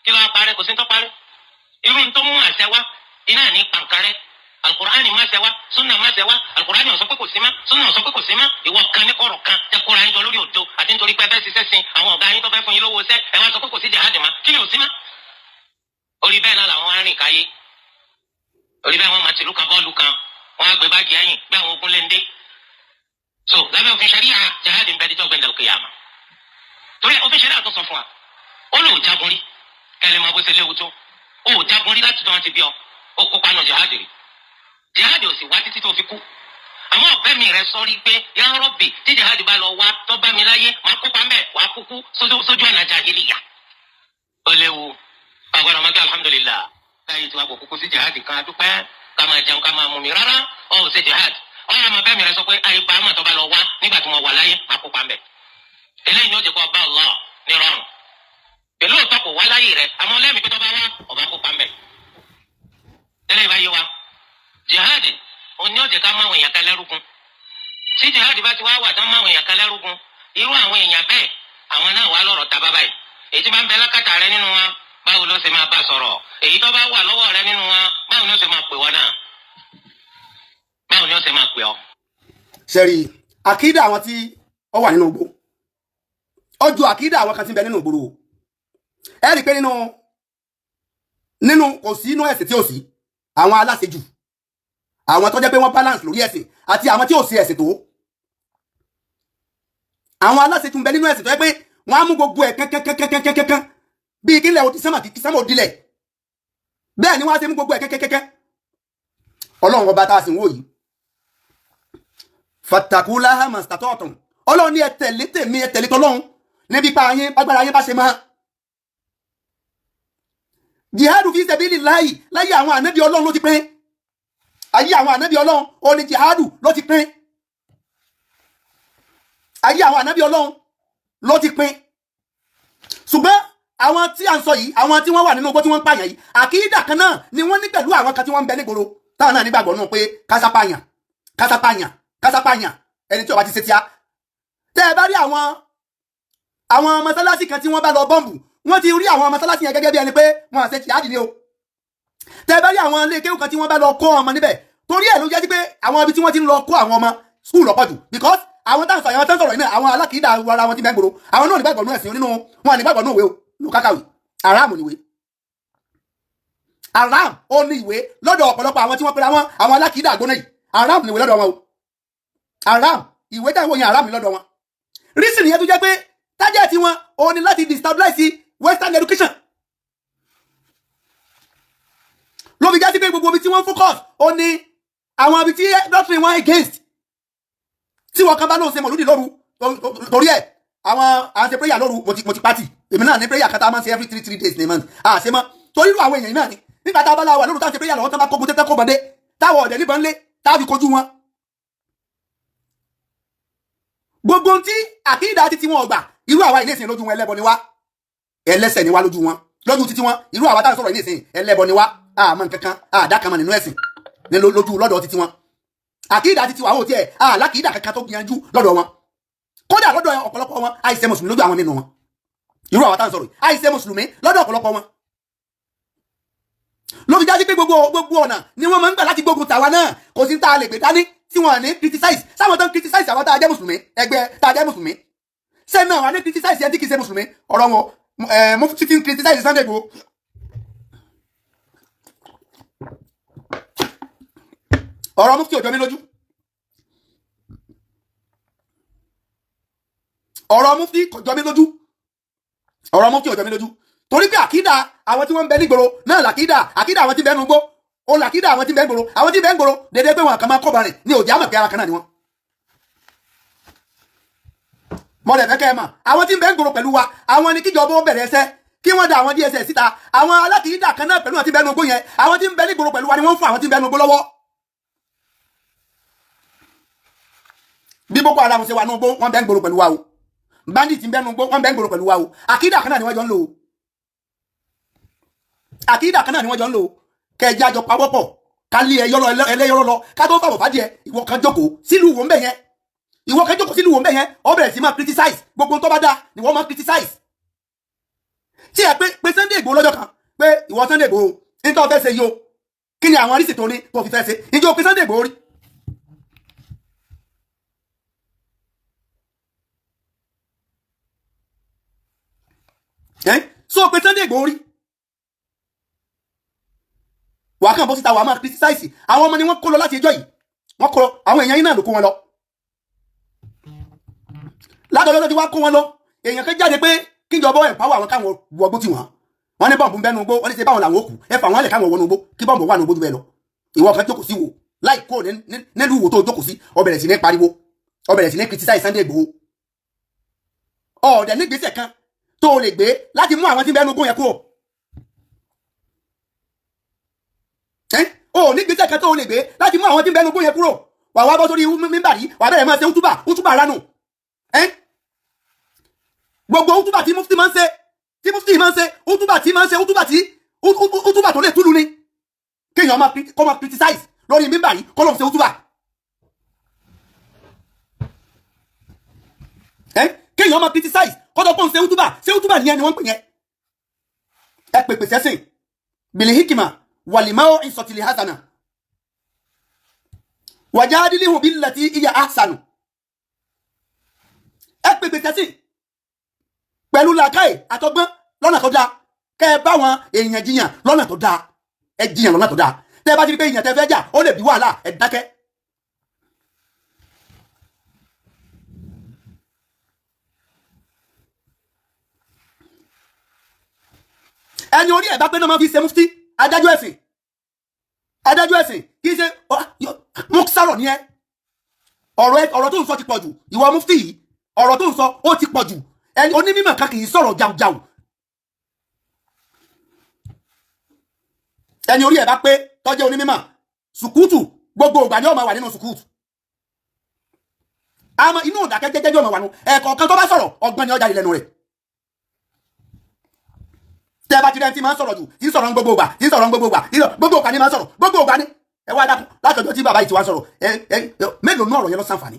kí ló wá parẹ́ kò sí tó parẹ́ irú tó mú àṣẹ wá iná ní pàǹkarẹ́ Al-Qur'an má ṣẹ wá sunna má ṣẹ wá Al-Qur'an ó sọ pé kò sí ma sunna ó sọ pé kò sí ma ìwọ kan ní kọ̀rọ̀ kan tẹ kóra yín jọ lórí òdo àti nítorí pé bẹ́ẹ̀ ṣiṣẹ́ sin àwọn ọ̀gá yín tó fẹ́ fún yín lówó ṣẹ́ ẹ wá sọ pé kò sí jihad ma kí ni ò sí ma orí bẹ́ẹ̀ náà làwọn wá rìn káyé orí bẹ́ẹ̀ wọ́n máa tìlú kan bọ́ọ̀lù kan wọ́n á gbé báàgì ẹ̀yìn bí àwọn ogun léńdé so lábẹ́ òfin ṣẹ̀ríà jihad ń bẹ díjọ́ gbẹ̀ndẹ̀ al-qiyamah torí òfin ṣẹ̀ríà tó sọ fún wa ó lò ó jagun rí kẹlẹ́ máa bó ṣe léwu tó ó jagun rí láti dán ti bí ọ ó kópa nù jihad rí jihad ò sì wá títí tó fi kú àmọ́ ọ̀bẹ mi rẹ sọ rí pé ya Rabbi tí jihad bá lọ wá tó bá mi láyé máa kópa ń bẹ̀ wá kúkú sójú ọ̀nà jahiliya ó léwu àgbàdo ọmọdé alhamdulillah láyé tí wàá kó kúkú sí jihad kan adúpẹ́ ká máa jẹun ká máa mú mi rárá ọ̀ ò ṣe jihad ọ̀rọ̀ ọmọ bẹ́ẹ̀ mi rẹ sọ pé ayé bá àmọ́ tó bá lọ wá nígbà tí mo wà láyé máa kópa ń bẹ̀ eléyìí ni ó jẹ́ kó ọba Allah ní rọrùn pẹ̀lú òótọ́ kò wá láyé rẹ̀ àmọ́ lẹ́mìí pé tó bá wá ọba kópa ń bẹ̀ tẹ́lẹ̀ ìbáyé wa jihad òní ó jẹ́ ká máwọn èèyàn kan lẹ́rúgun tí jihad bá ti wá wà tán máwọn èèyàn kan lẹ́rúgun irú àwọn èèyàn bẹ́ẹ̀ àwọn náà wà lọ́rọ̀ ta bábáyìí èyí tí bá ń bẹ lákàtà rẹ nínú wa báwo ló ṣe máa bá sọ̀rọ̀ èyí tó bá wà lọ́wọ́ rẹ nínú wa báwo ni ó ṣe máa pè wọ́n náà báwo ni ó ṣe máa pè ọ́. sẹ́rí àkídà àwọn tí ó wà nínú igbó ọjọ́ àkídà àwọn kan tí ń bẹ nínú ìgboro ẹ rí i pé nínú kò sí inú ẹ̀sìn tí ò sí àwọn aláṣejù àwọn tó jẹ́ pé wọ́n balance lórí ẹ̀sìn àti àwọn tí ò sí ẹ̀sìn tó àwọn aláṣejù ń bẹ nínú ẹ̀sìn tó jẹ́ pé wọ́n á mú gbogbo ẹ̀ kankankankankankan bíi kílẹ̀ òdì sánmà kìkì sánmà òdìlẹ̀ bẹ́ẹ̀ ni wọ́n á ṣe mú gbogbo ẹ̀ kankankankan ọlọ́run ọba tá a sì ń wò yìí fatakulaha mastatọ́tún ọlọ́run ní ẹ tẹ̀lé tèmi ẹ tẹ̀lé tọlọ́run níbi pa ayé agbára ayé bá ṣe máa jihadu fi sabilillahi láyé àwọn ànábì ọlọ́run ló ti pín ayé àwọn ànábì ọlọ́run ó ní jihadu ló ti pín ayé àwọn ànábì ọlọ́run ló ti pín ṣùgbọ́n àwọn tí a ń sọ yìí àwọn tí wọ́n wà nínú ogbó tí wọ́n ń pààyàn yìí àkídà kan náà ni wọ́n ní pẹ̀lú àwọn kan tí wọ́n ń bẹ nígboro táwọn náà nígbàgbọ́ náà pé kásápààyàn ẹni tí ó bá ti ṣe tíá tẹ́ ẹ bá rí àwọn mọ́sálásí kan tí wọ́n bá lọ bọ́ǹbù wọ́n ti rí àwọn mọ́sálásí yẹn gẹ́gẹ́ bí ẹni pé wọ́n àṣẹ jihadi ni o tẹ́ ẹ bá rí àwọn ilé kéwù kan tí wọ́n bá lọ kó ọmọ níbẹ̀ torí ẹ̀ ló jẹ́ sí pé àwọn ibi tí wọ́n ti ń lọ kó àwọn ọmọ skul lọ́pọ̀ jù because àwọn táwọn sọ̀rọ̀ yìí náà àwọn alákìídà ara wọn ti mẹ́gbòrò àwọn náà nígbàgbọ́ nú ẹ̀sìn nínú wọn nígbàgbọ́ nú ìwé o nú kákàwé aram ni ìwé aram ó ní ìwé lọ́dọ̀ ọ̀pọ̀lọpọ̀ àwọn tí wọ́n pera wọn àwọn alákìídà àgbóná yìí aram ni ìwé lọ́dọ̀ wọn o aram ìwé táwọn yẹn aram ni lọ́dọ̀ wọn reason yẹn tó jẹ́ pé target wọn ó ní láti destabilize western education ló fi já sí pé gbogbo ibi tí wọ́n focus ó ní àwọn ibi tí doctrine wọn against tí wọ́n kan bá lóun ṣe mọ̀lúdì lóru torí ẹ̀ àwọn ṣe prayer lóru mo ti pàtì èmi náà ní prayer kata máa ń ṣe every 3 days ní month ṣe mọ́ torí irú àwọn èèyàn náà ni nígbà tá a bá láwà lóru táwọn ṣe prayer lọ́wọ́ tán bá kógun tẹ́tẹ́ kó bọ̀dé táwọn ọ̀dẹ̀ níbọn lé táwọn fi kojú wọn. gbogbo tí àkídà títí wọn ọgbà irú àwa ilé ìsìn lójú wọn ẹlẹ́bọ ni wá ẹlẹ́sẹ̀ ni wá lójú wọn lójú títí wọn irú àwa táwọn sọ̀rọ̀ ilé ìsìn ẹlẹ́bọ ni wá àmọ́ nǹkankan àdákanmọ̀ nínú ẹ̀sìn ní lójú lọ́dọ̀ títí wọn àkídà títí wà ó tiẹ̀ àlákìídà kankan tó gbìyànjú lọ́dọ̀ wọn kódà lọ́dọ̀ ọ̀pọ̀lọpọ̀ wọn àìṣe mùsùlùmí lójú àwọn nínú wọn irú àwọn táwọn sọ̀rọ̀ àìṣe mùsùlùmí lọ́dọ̀ ọ̀pọ̀lọpọ̀ wọn ló fi já sí pé gbogbo ọ̀nà ni wọ́n máa ń gbà láti gbógun tàwa náà kò sí tá a lè gbé dání tí wọ́n ní criticize sáwọn tó ń criticize àwọn tá a jẹ́ mùsùlùmí ẹgbẹ́ tá a jẹ́ mùsùlùmí ṣé náà wà ní criticize ẹni tí kì í ṣe mùsùlùmí ọ̀rọ̀ wọn mo fi ti criticize Sunday Igboho ọ̀rọ̀ mufti òjò mi lójú ọ̀rọ̀ mufti kò jọ mí lójú ọ̀rọ̀ mufti kò jọ mí lójú torí pé àkídà àwọn tí wọ́n ń bẹ nígboro náà làkídà àkídà àwọn tí bẹ nugbó ó làkídà àwọn tí bẹ nígboro àwọn tí bẹ nígboro dédé pé wọn kàn máa kọ́ba rìn ní òjì àmọ̀ pé ara kan náà ni wọ́n. mọ̀lẹ́ fẹ́ kẹ́ ẹ mọ̀ àwọn tí bẹ nígboro pẹ̀lú wa àwọn ni kíjọba ó bẹ̀rẹ̀ ẹsẹ̀ kí wọ́n da àwọn DSS síta àwọn alákìídà kan náà pẹ̀lú àwọn tí bẹ nugbó yẹn àwọn tí ń bẹ nígboro pẹ̀lú wa ni wọ́n fún àwọn tí bẹ nugbó lọ́wọ́. bí Boko Haram ṣe wà nugbó wọ́n bẹ nígboro pẹ̀lú wa o bandit ń bẹ nugbó wọ́n bẹ nígboro pẹ̀lú wa o àkídà kan náà ni wọ́n jọ ń lò o àkídà kan náà ni wọ́n jọ ń lò kẹjẹ àjọ pawọ́pọ̀ ká lé ẹlẹ́yọrọ lọ ká tó fàbọ̀ fàdíẹ ìwọ kan jókòó sílùú wo ń bẹ̀ yẹn ìwọ kan jókòó sílùú wo ń bẹ̀ yẹn ó bẹ̀rẹ̀ sí máa criticize gbogbo tó bá dáa ni wọ́n máa criticize tí ẹ pé Sunday Igboho lọ́jọ́ kan pé ìwọ Sunday Igboho ní tó fẹ́ ṣe yìí o kí ni àwọn arísì tó ní tó fi fẹ́ ṣe ìjọ pé Sunday Igboho rí so pé Sunday Igboho rí wà kàn bọ́ síta wà máa criticize àwọn ọmọ ni wọ́n kó lọ láti ẹjọ́ yìí wọ́n kó àwọn èèyàn yìí náà ló kó wọn lọ látọjọ́ tó ti wá kó wọn lọ èèyàn kan jáde pé kíjọba empower àwọn káwọn wọgbó tí wọ́n ní bọ́ǹbù ń bẹ́nu gbó wọ́n ní ṣe báwọn làwọn òkú ẹ fà wọ́n lẹ̀ káwọn wọnú gbó kí bọ́ǹbù wà nù gbó jù bẹ́ẹ̀ lọ ìwọ kan jókòó sí wò láì kó nílùú wò tó jókòó sí ó bẹ̀rẹ̀ sí ní pariwo ó bẹ̀rẹ̀ sí ní criticize Sunday Igboho ọ̀ọ́dẹ̀ nígbésẹ̀ kan tó lè gbé láti mú àwọn tí ń bẹ́nu gbó yẹn kúrò o ní gbèsè kan tó lè gbé láti mú àwọn tí ń bẹnu gbó yẹn kúrò wà wá bọ́ sórí mímbàrí wà bẹ̀rẹ̀ máa ṣe útúbà ránù gbogbo útúbà tí mufti máa ń ṣe útúbà tó lè túlù ni kéèyàn kó máa criticize lórí mímbàrí kó lóun ṣe útúbà kéèyàn máa criticize kó tó pọ́n ṣe útúbà nìyẹn ni wọ́n ń pè yẹn ẹ pèpè sẹ́sìn bìlì hikima wàlìmáwò ìsọ̀tìlì hasana wàjádìlìhùn bí lẹ́tí ìyà ahsanu ẹ pèpè tẹ́sí pẹ̀lú làákàyè àtọgbọ́n lọ́nà tó dáa kẹ́ ẹ bá wọn èèyàn jiyàn lọ́nà tó dáa ẹ jiyàn lọ́nà tó dáa tẹ́ ẹ bá ti rí pé èèyàn tẹ́ fẹ́ jà ó lè bí wàhálà ẹ dákẹ́. ẹni orí ẹ̀ bá pé náà máa fi ṣe mufti adájọ́ ẹ̀sìn kì í ṣe mọ́kísàrọ̀ ní ẹ ọ̀rọ̀ tó ń sọ ti pọ̀ jù ìwọ mufti yìí ọ̀rọ̀ tó ń sọ ó ti pọ̀ jù ẹni onímọ̀ kan kì í sọ̀rọ̀ jàùjàù ẹni orí ẹ̀ bá pé tọ́jẹ́ onímọ̀ sùkúùtù gbogbo ìgbà ni ó máa wà nínú sùkúùtù àmọ́ inú ìdákẹ́jẹ́jẹ́ ni ó máa wà nù ẹ̀kọ̀ọ̀kan tó bá sọ̀rọ̀ ọgbọ́n ni ó jáde lẹ́nu rẹ̀ tẹ́ bá ti rẹ́ tí máa ń sọ̀rọ̀ jù tí ń sọ̀rọ̀ gbogbo ìgbà ni máa ń sọ̀rọ̀ gbogbo ìgbà ni ẹ wá dákun látọjọ́ tí bàbá yìí ti wá sọ̀rọ̀ mélòó náà ọ̀rọ̀ yẹn lọ sàǹfààní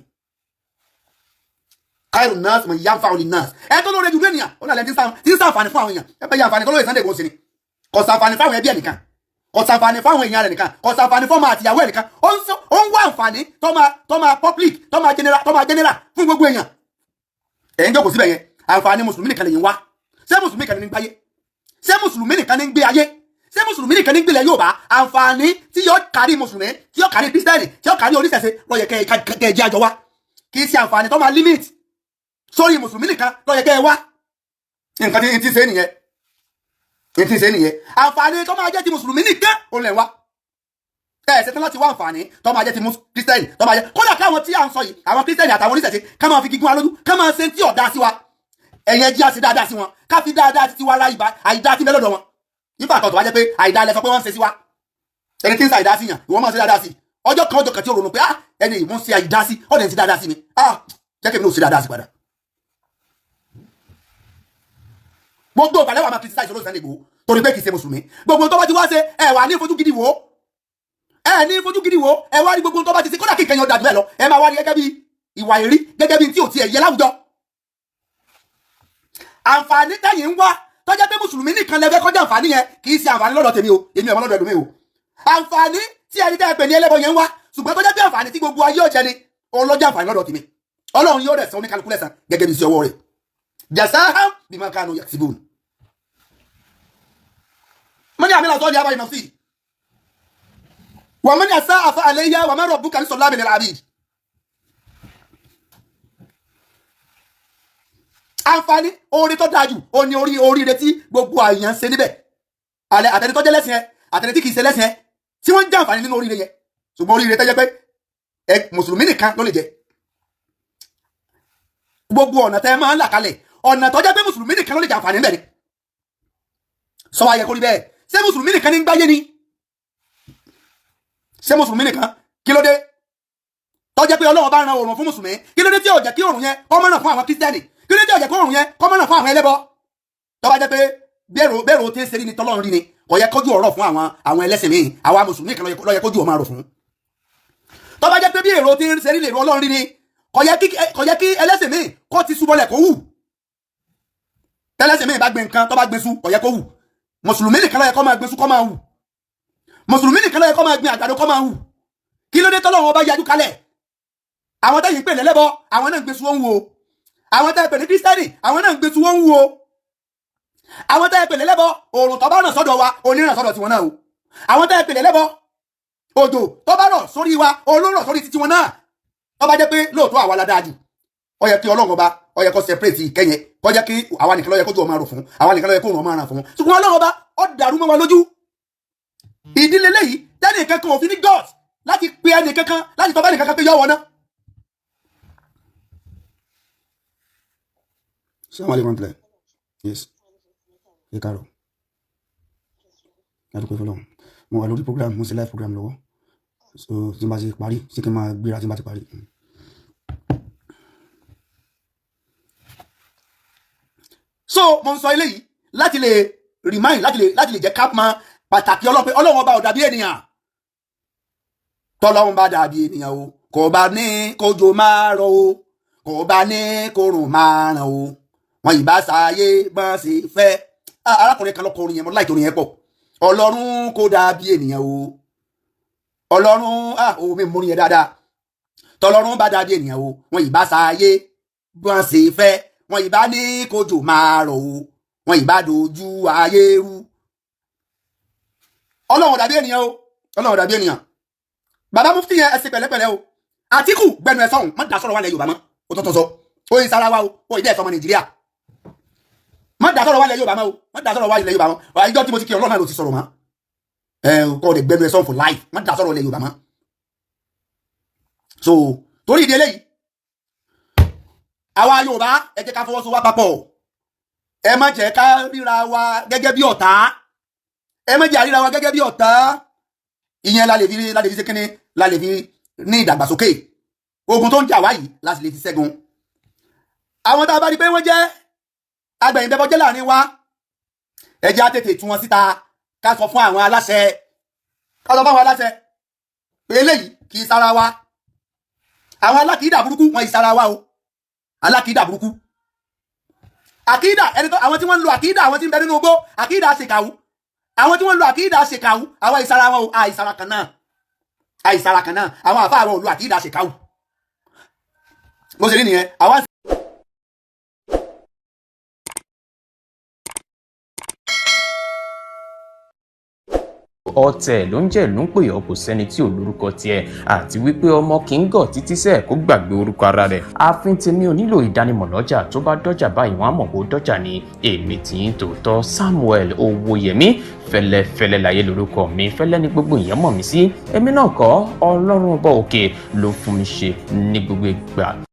káyọ̀ nọ́ọ̀sì mọ̀ ìyá nfa òní nọ́ọ̀sì ẹ tó lóore jù lẹ́nìyàn ó nàlẹ́ tí ń sàǹfààní fún àwọn èèyàn ẹ bẹ́ yà àǹfààní tó lóye Sunday Igboho sí ni kò sàǹfààní fáwọn ẹbí ẹ̀ nìkan kò sàǹfààní fáwọn èèyàn rẹ̀ nìkan kò sàǹfààní fọ́mọ àtìyàwó ẹ̀ nìkan ó ń wá àǹfààní tó máa public tó máa general fún gbogbo èèyàn ẹ̀ ń jókòó síbẹ̀ yẹn àǹfààní mùsùlùmí nìkan lèyìn wá ṣé mùsùlùmí kan ní gbáyé ṣé mùsùlùmí nìkan ní gbé ayé ṣé mùsùlùmí nìkan ní gbélé Yorùbá àǹfààní tí yóò kárí mùsùlùmí tí yóò kárí kírísítẹ́nì tí yóò kárí oníṣẹ̀ṣe ló yẹ kẹ́ ẹ jẹ́ àjọ wá kì í ṣe àǹfààní tó máa limit sórí mùsùlùmí nìkan ló yẹ kẹ́ ẹ wá nǹkan tí ti ṣe nìyẹn àǹfààní tó máa jẹ́ ti mùsùlùmí nìkan ó lẹ̀ wá ẹ ṣetán láti wá àǹfààní tó máa jẹ́ ti kírísítẹ́nì tó máa jẹ́ kódà káwọn tí à ń sọ yìí àwọn kírísítẹ́nì àtàwọn oníṣẹ̀ṣe ká máa fi gígùn alójú ká máa ṣe tí ọ̀dà sí wa ẹ̀yẹn jí àṣẹ dáadáa sí wọn ká fi dáadáa ti wá ra àìdá tí mẹ́lọ́dọ̀ wọn nípa àtọ̀tọ̀ wá jẹ́ pé àìdá lẹ sọ pé wọ́n ń ṣe sí wa ẹni tí ń sa àìdá sí yàn ìwọ́n máa ṣe dáadáa sí ọjọ́ kan tí ó ronú pé ẹni ìmú ń ṣe àìdá sí ọ̀dẹ̀ ń ṣe dáadáa sí mi jẹ́ kí èmi náà ṣe dáadáa sí padà. gbogbo ìgbàlẹ́ wà máa criticize olóòtú Sunday Igboho torí pé kì í ṣe mùsùlùmí gbogbo tó bá ti wá ṣe ẹ wà ní fojú gidi wò ẹ wá rí gbogbo tó bá ti ṣe kódà kí ìkẹyìn ọjà jù bẹ́ẹ̀ lọ ẹ máa wá rí gẹ́gẹ́ bí ìwà èrí gẹ́gẹ́ bí tí ò tiẹ̀ yẹ láwùjọ àǹfààní tẹ̀yìn ń wá tọ́jẹ́ pé mùsùlùmí nìkan lẹ́fẹ́ kọjá àǹfààní yẹn kì í ṣe àǹfààní lọ́dọ̀ tèmi o èmi ọmọ lọ́dọ̀ ẹlòmí o àǹfààní tí ẹni tẹ́ ẹ pè ní ẹlẹ́bọ yẹn ń wá ṣùgbọ́n tọ́jẹ́ pé àǹfààní tí gbogbo ayé ọ̀jẹ̀ ni òun lọ́jọ́ àǹfààní lọ́dọ̀ tèmi Ọlọ́run yóò rẹ̀ sọ oníkálukú lẹ́san gẹ́gẹ́ bí sí ọwọ́ rẹ̀ jasaham bima kanu yaksibun mani amila sọ́ọ́dì abáyé náà sí wà mani àṣà àfa àlẹ́yà wà má rabbuka bisallamin lil abid àǹfààní oore tó dáa jù ó ní oríire tí gbogbo àyàn ṣe níbẹ̀ alẹ́ àtẹni tó jẹ́ lẹ́sìn ẹ àtẹni tí kì í ṣe lẹ́sìn ẹ tí wọ́n ń jẹ àǹfààní nínú oríire yẹn ṣùgbọ́n oríire tó jẹ́ pé mùsùlùmí nìkan ló lè jẹ gbogbo ọ̀nà tẹ́ máa ń là kalẹ̀ ọ̀nà tó jẹ́ pé mùsùlùmí nìkan ló lè jẹ àǹfààní ńbẹ̀ ni sọ wá yẹ kó rí bẹ́ẹ̀ ṣé mùsùlùmí nìkan ní gbáyé ni ṣé mùsùlùmí nìkan kí ló dé tó jẹ́ pé Ọlọ́run bá ran oòrùn fún mùsùlùmí kí ló dé tí ò jẹ́ kí oòrùn yẹn kó mọ́nà fún àwọn kírísítẹ́nì kí ló dé tí ò jẹ́ kí oòrùn yẹn kó mọ́nà fún àwọn ẹlẹ́bọ tó bá jẹ́ pé bẹ́ẹ̀rù tí ń ṣe rí ni tọ́lọ́run rí ni kò yẹ kójú ọ̀rọ̀ fún àwọn ẹlẹ́sìn míì àwa mùsùlùmí kan ló yẹ kójú ọmọ rò fún tó bá jẹ́ pé bí èrò tí ń ṣe rí lè ro Ọlọ́run rí ni kò yẹ kí ẹlẹ́sìn míì kó ti súbọlẹ̀ kó wù tẹ́lẹ́sìn míì bá gbé nǹkan tó bá gbé sú kò yẹ kó wù mùsùlùmí nìkan ló yẹ kó máa gbé sú kó máa wù mùsùlùmí nìkan ló yẹ kó máa gbin àgbàdo kó máa wù kí ló dé tọ́lọ́run ọba yájú kalẹ̀ àwọn tẹ́yìn pè lẹ́lẹ́bọ àwọn náà ń gbé sú wọn wù o àwọn tẹ́yìn pè ní kírísítẹ́nì àwọn náà ń gbé sú wọn wù o àwọn tẹ́yìn pè lẹ́lẹ́bọ oòrùn tó bá ràn sọ́dọ̀ wa oníràn sọ́dọ̀ tiwọn náà o àwọn tẹ́yìn pè lẹ́lẹ́bọ òjò tó bá rọ̀ sórí wa olórọ̀ sórí titi wọn náà tó bá jẹ́ pé lóòótọ́ àwa la dáa jù ó yẹ kí Ọlọ́run ọba ó yẹ kó separate ìkẹyẹ kó jẹ́ kí àwa nìkan ló yẹ kó jù ọmọ rò fún àwa nìkan ló yẹ kó rùn ọmọ ràn fún ṣùgbọ́n Ọlọ́run ọba ó dàrú mọ́ wa lójú ìdílé léyìí tẹ́nì kankan òfin ní God láti pe ẹnì kankan láti tọ́ bá ẹnì kankan pé yọ wọn náà. Assalamu alaikum play. Yes. Ẹ káàárọ̀. Adúpẹ́ fọ́lọ́run. Mo wà lórí program, mo ṣe live program lọ́wọ́. So tí n bá ti parí, sí kí n máa gbéra tí n bá ti parí. So mo ń sọ eléyìí láti lè remind láti lè jẹ́ ká mọ̀ pàtàkì Ọlọ́run ọba ò dàbí ènìyàn. Tọ́lọ́run bá dàbí ènìyàn o, kò bá ní kójò máa rọ̀ o, kò bá ní kórùn máa ràn o. Wọn ìbá sáyé bọ́n ṣe fẹ́. Arákùnrin kan lọ́kọ orin yẹn mo láì torin yẹn pọ̀. Ọlọ́run kò dàbí ènìyàn o. Ọlọ́run omi mú yẹn dáadáa. Tọ́lọ́run bá dàbí ènìyàn o. Wọn ìbá sáyé bọ́n ṣe fẹ́. Wọn ìbá ní kójò máa rọ̀ o. Wọn ìbá dojú ayé rú. Ọlọ́run dàbí ènìyàn o. Ọlọ́run dàbí ènìyàn. Bàbá mufti yẹn ẹ ṣe pẹ̀lẹ́pẹ̀lẹ́ o. Àtíkù gbẹnu ẹ sọ̀hún má dá sọ̀rọ̀ wa lẹ̀ Yorùbá mọ́. Ó tọ́tọ́ sọ. Ó yin sára wa o. Ó ìdí ẹ̀sọ́ ọmọ Nàìjíríà. Má dá sọ̀rọ̀ wa lẹ̀ Yorùbá mọ́ o. Má dá sọ̀rọ̀ wa lẹ̀ Yorùbá mọ́. Ìjọ tí mo ti kí Ọlọ́run náà ló ti sọ̀rọ̀ mọ́. Kọ́ ọ̀dẹ̀ gbẹnu ẹ sọ̀hún for life. Má dá sọ̀rọ̀ lẹ̀ Yorùbá mọ́. So torí ìdí eléyìí àwa Yorùbá ẹ jẹ́ ká fọwọ́sowọ́pọ̀. Ẹ má jẹ́ ká ríra wa gẹ́gẹ́ bí ọ̀tá. Ẹ má jẹ́ àríra wa gẹ́gẹ́ bí ọ̀tá. Ìyẹn la lè fi ṣe kíni la lè fi ní ìdàgbàsókè ogun tó ń jà wá yìí láti lè fi ṣẹ́gun. Àwọn tá a bá rí pé wọ́n jẹ́ agbẹ̀yìnbẹ́bọ́jẹ́ láàrin wa ẹ jẹ́ á tètè tú wọn síta ká sọ fún àwọn aláṣẹ pé eléyìí kì í sára wa. Àwọn alákìídà burúkú wọn ì sára wa o. Alákìídà burúkú àkìídà ẹni tó àwọn tí wọ́n ń lo àkìídà àwọn tí ń bẹ nínú ogbó àkìídà ṣèkàwú àwọn tí wọ́n ń lo àkìídà ṣèkàwú àwọn ìsara wọn o àìsara kan náà àwọn àfáà wọn ò lo àkìídà ṣèkàwú bó ṣe rí nìyẹn àwọn. ọ̀tẹ̀ ló ń jẹ́ ìlú ń pè ọ́ kò sẹ́ni tí ò lórúkọ tiẹ̀ àti wípé ọmọ kì í gọ̀ títí sẹ́ẹ̀ kó gbàgbé orúkọ ara rẹ̀. ààfin tèmi ò nílò ìdánimọ̀ lọ́jà tó bá dọ́jà báyìí wọ́n á mọ̀ pé ó dọ́jà ni èmi tì í tòótọ́ Samuel Owóyẹmí fẹ́lẹ́fẹ́lẹ́ láyé lórúkọ mi fẹ́lẹ́ ní gbogbo ìyẹn mọ̀ mí sí èmi náà kọ́ Ọlọ́run ọba òkè ló fún mi ṣe ní gbogbo ìgbà.